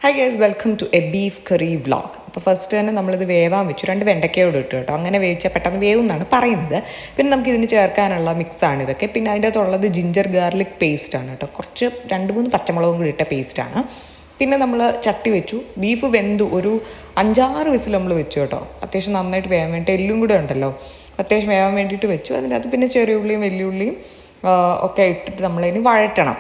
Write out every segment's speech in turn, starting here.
Hi guys, welcome to a beef curry vlog. അപ്പോൾ first തന്നെ നമ്മളിത് വേവാൻ വെച്ചു 2 വെണ്ടയ്ക്കയോട് ഇട്ടു കേട്ടോ. അങ്ങനെ വേവിച്ചാൽ പെട്ടെന്ന് വേവും എന്നാണ് പറയുന്നത്. പിന്നെ നമുക്ക് ഇതിന് ചേർക്കാനുള്ള മിക്സാണ് ഇതൊക്കെ. പിന്നെ അതിൻ്റെ അകത്തുള്ളത് ജിഞ്ചർ ഗാർലിക് പേസ്റ്റാണ് കേട്ടോ. കുറച്ച് 2-3 പച്ചമുളകും കൂടി ഇട്ട പേസ്റ്റാണ്. പിന്നെ നമ്മൾ ചട്ടി വെച്ചു. ബീഫ് വെന്തു ഒരു 5-6 വിസിൽ നമ്മൾ വെച്ചു കേട്ടോ. അത്യാവശ്യം നന്നായിട്ട് വേവാൻ വേണ്ടിയിട്ട് എല്ലും കൂടെ ഉണ്ടല്ലോ, അത്യാവശ്യം വേവാൻ വേണ്ടിയിട്ട് വെച്ചു. അതിനകത്ത് പിന്നെ ചെറിയ ഉള്ളിയും വലിയ ഉള്ളിയും ഒക്കെ ഇട്ടിട്ട് നമ്മളതിന് വഴറ്റണം.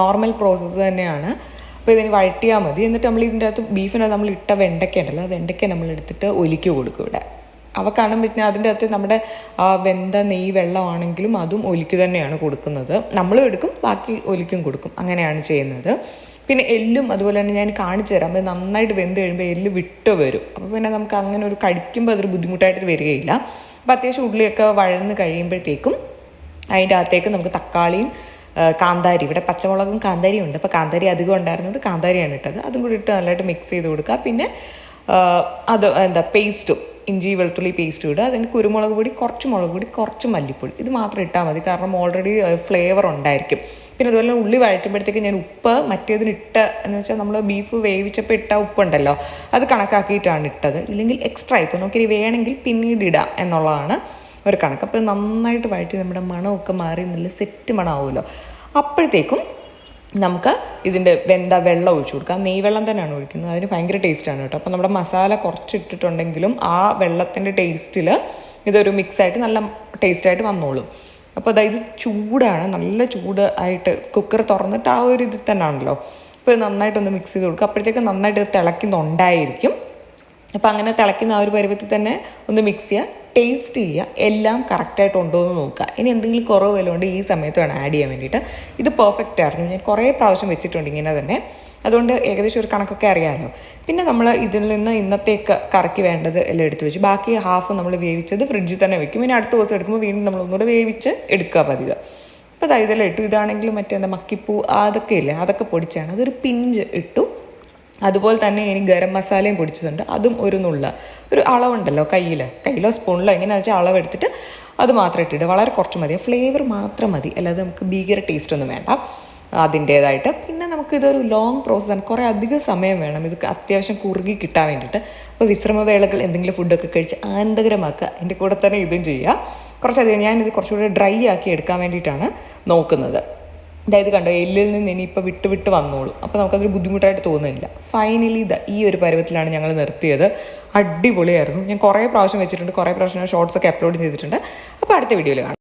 നോർമൽ പ്രോസസ്സ് തന്നെയാണ്. അപ്പോൾ ഇതിന് വഴറ്റിയാൽ മതി. എന്നിട്ട് നമ്മൾ ഇതിൻ്റെ അകത്ത് ബീഫിനകത്ത് നമ്മൾ ഇട്ട വെണ്ടയ്ക്ക ഉണ്ടല്ലോ, ആ വെണ്ടയ്ക്ക നമ്മൾ എടുത്തിട്ട് ഒലിക്ക് കൊടുക്കും ഇവിടെ. അവ കാണാൻ പറ്റുന്ന അതിൻ്റെ അകത്ത് നമ്മുടെ വെന്ത നെയ്യ് വെള്ളമാണെങ്കിലും അതും ഒലിക്ക് തന്നെയാണ് കൊടുക്കുന്നത്. നമ്മളും എടുക്കും, ബാക്കി ഒലിക്കും കൊടുക്കും, അങ്ങനെയാണ് ചെയ്യുന്നത്. പിന്നെ എല്ലും അതുപോലെ തന്നെ ഞാൻ കാണിച്ചു തരാം. അത് നന്നായിട്ട് വെന്ത് കഴിയുമ്പോൾ എല്ല് വിട്ട് വരും. അപ്പോൾ പിന്നെ നമുക്ക് അങ്ങനെ ഒരു കടിക്കുമ്പോൾ അതൊരു ബുദ്ധിമുട്ടായിട്ട് വരികയില്ല. അപ്പോൾ അത്യാവശ്യം ഉള്ളിയൊക്കെ വഴന്ന് കഴിയുമ്പോഴത്തേക്കും അതിൻ്റെ അകത്തേക്ക് നമുക്ക് തക്കാളിയും കാന്താരി, ഇവിടെ പച്ചമുളകും കാന്താരിയും ഉണ്ട്. അപ്പോൾ കാന്താരി അധികം ഉണ്ടായിരുന്നുകൊണ്ട് കാന്താരിയാണ് ഇട്ടത്. അതും കൂടി ഇട്ട് നല്ലതായിട്ട് മിക്സ് ചെയ്ത് കൊടുക്കുക. പിന്നെ പേസ്റ്റും ഇഞ്ചി വെളുത്തുള്ളി പേസ്റ്റും ഇടുക. അതിന് കുരുമുളക് പൊടി, കുറച്ച് മുളക് പൊടി, കുറച്ച് മല്ലിപ്പൊടി, ഇത് മാത്രം ഇട്ടാൽ മതി. കാരണം ഓൾറെഡി ഫ്ലേവർ ഉണ്ടായിരിക്കും. പിന്നെ അതുപോലെ ഉള്ളി വഴറ്റുമ്പോഴത്തേക്ക് ഞാൻ ഉപ്പ് മറ്റേതിനിട്ട എന്ന് വെച്ചാൽ നമ്മൾ ബീഫ് വേവിച്ചപ്പോൾ ഇട്ട ഉപ്പുണ്ടല്ലോ, അത് കണക്കാക്കിയിട്ടാണ് ഇട്ടത്. ഇല്ലെങ്കിൽ എക്സ്ട്രാ ഇപ്പോൾ നമുക്കിനി വേണമെങ്കിൽ പിന്നീട് ഇടാം എന്നുള്ളതാണ് ഒരു കണക്ക്. അപ്പോൾ നന്നായിട്ട് വഴറ്റി നമ്മുടെ മണമൊക്കെ മാറി നല്ല സെറ്റ് മണമാവുമല്ലോ. അപ്പോഴത്തേക്കും നമുക്ക് ഇതിൻ്റെ വെള്ളം ഒഴിച്ചു കൊടുക്കാം. നെയ്വെള്ളം തന്നെയാണ് ഒഴിക്കുന്നത്. അതിന് ഭയങ്കര ടേസ്റ്റാണ് കേട്ടോ. അപ്പോൾ നമ്മുടെ മസാല കുറച്ച് ഇട്ടിട്ടുണ്ടെങ്കിലും ആ വെള്ളത്തിൻ്റെ ടേസ്റ്റിൽ ഇതൊരു മിക്സായിട്ട് നല്ല ടേസ്റ്റായിട്ട് വന്നോളും. അപ്പോൾ അതായത് ചൂടാണ്, നല്ല ചൂടായിട്ട് കുക്കർ തുറന്നിട്ട് ആ ഒരു ഇതിൽ തന്നെയാണല്ലോ. അപ്പോൾ ഇത് നന്നായിട്ടൊന്ന് മിക്സ് ചെയ്ത് കൊടുക്കുക. അപ്പോഴത്തേക്കും നന്നായിട്ട് തിളയ്ക്കുന്നുണ്ടായിരിക്കും. അപ്പോൾ അങ്ങനെ തിളയ്ക്കുന്ന ആ ഒരു പരുവത്തിൽ തന്നെ ഒന്ന് മിക്സ് ചെയ്യുക, ടേസ്റ്റ് ചെയ്യുക, എല്ലാം കറക്റ്റായിട്ട് ഉണ്ടോ എന്ന് നോക്കുക. ഇനി എന്തെങ്കിലും കുറവ് വല്ലതുകൊണ്ട് ഈ സമയത്ത് വേണം ആഡ് ചെയ്യാൻ വേണ്ടിയിട്ട്. ഇത് പെർഫെക്റ്റ് ആയിരുന്നു. ഞാൻ കുറേ പ്രാവശ്യം വെച്ചിട്ടുണ്ട് ഇങ്ങനെ തന്നെ, അതുകൊണ്ട് ഏകദേശം ഒരു കണക്കൊക്കെ അറിയാമല്ലോ. പിന്നെ നമ്മൾ ഇതിൽ നിന്ന് ഇന്നത്തേക്ക് കറിക്ക് വേണ്ടത് എല്ലാം എടുത്ത് വെച്ചു. ബാക്കി ഹാഫ് നമ്മൾ വേവിച്ചത് ഫ്രിഡ്ജിൽ തന്നെ വെക്കും. പിന്നെ അടുത്ത ദിവസം എടുക്കുമ്പോൾ വീണ്ടും നമ്മൾ ഒന്നുകൂടെ വേവിച്ച് എടുക്കുക പതിവ്. അപ്പോൾ ഇതെല്ലാം ഇട്ടു. ഇതാണെങ്കിലും മറ്റേ മക്കിപ്പൂ അതൊക്കെ ഇല്ലേ, അതൊക്കെ പൊടിച്ചാണ്. അതൊരു പിഞ്ച് ഇട്ടു. അതുപോലെ തന്നെ ഇനി ഗരം മസാലയും പൊടിച്ചതുണ്ട്, അതും ഒരു അളവുണ്ടല്ലോ, കയ്യിലോ സ്പൂണിലോ എങ്ങനെയാണെന്ന് വെച്ചാൽ അളവെടുത്തിട്ട് അത് മാത്രം ഇട്ടിട്ട് വളരെ കുറച്ച് മതി. ഫ്ലേവർ മാത്രം മതി, അല്ലാതെ നമുക്ക് ഭീകര ടേസ്റ്റ് ഒന്നും വേണ്ട അതിൻ്റേതായിട്ട്. പിന്നെ നമുക്കിതൊരു ലോങ് പ്രോസസ്സാണ്, കുറേ അധികം സമയം വേണം ഇത് അത്യാവശ്യം കുറുകി കിട്ടാൻ വേണ്ടിയിട്ട്. അപ്പോൾ വിശ്രമവേളകൾ എന്തെങ്കിലും ഫുഡൊക്കെ കഴിച്ച് ആനന്ദകരമാക്കുക. എൻ്റെ കൂടെ തന്നെ ഇതും ചെയ്യുക. കുറച്ചധികം ഞാനിത് കുറച്ചുകൂടി ഡ്രൈ ആക്കി എടുക്കാൻ വേണ്ടിയിട്ടാണ് നോക്കുന്നത്. അതായത് കണ്ടോ, എല്ലിൽ നിന്ന് ഇനിയിപ്പോൾ വിട്ട് വന്നോളൂ. അപ്പോൾ നമുക്കതൊരു ബുദ്ധിമുട്ടായിട്ട് തോന്നുന്നില്ല. ഫൈനലി ഈ ഒരു പരുവത്തിലാണ് ഞങ്ങൾ നിർത്തിയത്. അടിപൊളിയായിരുന്നു. ഞാൻ കുറേ പ്രാവശ്യം വെച്ചിട്ടുണ്ട്, കുറേ പ്രാവശ്യം ഷോർട്സൊക്കെ അപ്ലോഡ് ചെയ്തിട്ടുണ്ട്. അപ്പോൾ അടുത്ത വീഡിയോയിൽ കാണാം.